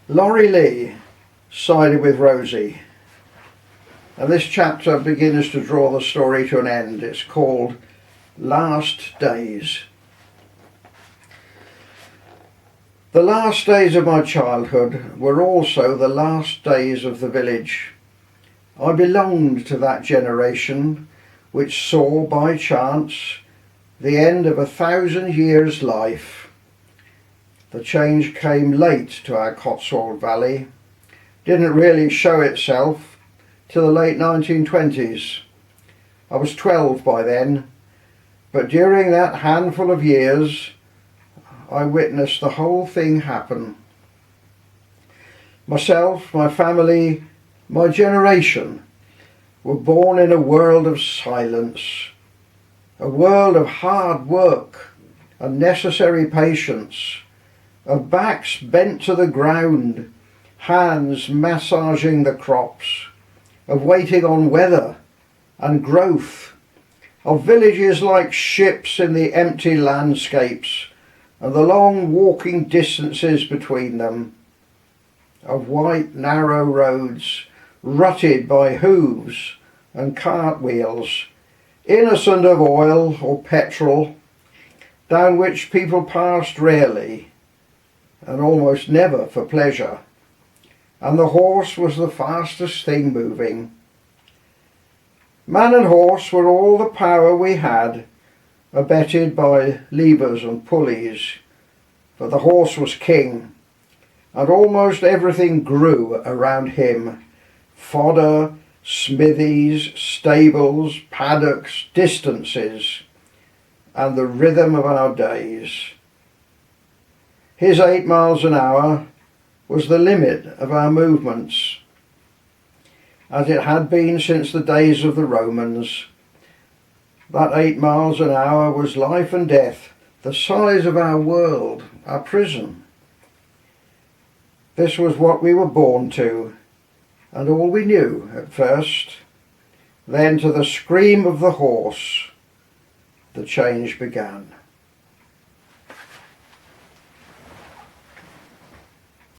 Laurie Lee, Cider with Rosie. And this chapter begins to draw the story to an end. It's called Last Days. The last days of my childhood were also the last days of the village. I belonged to that generation which saw by chance the end of 1,000 years' life. The change came late to our Cotswold valley, didn't really show itself till the late 1920s. I was 12 by then, but during that handful of years I witnessed the whole thing happen. Myself, my family, my generation were born in a world of silence, a world of hard work and necessary patience, of backs bent to the ground, hands massaging the crops, of waiting on weather and growth, of villages like ships in the empty landscapes and the long walking distances between them, of white narrow roads rutted by hooves and cartwheels, innocent of oil or petrol, down which people passed rarely and almost never for pleasure, and the horse was the fastest thing moving. Man and horse were all the power we had, abetted by levers and pulleys, for the horse was king, and almost everything grew around him: fodder, smithies, stables, paddocks, distances, and the rhythm of our days. His 8 miles an hour was the limit of our movements, as it had been since the days of the Romans. That 8 miles an hour was life and death, the size of our world, our prison. This was what we were born to, and all we knew at first. Then, to the scream of the horse, the change began.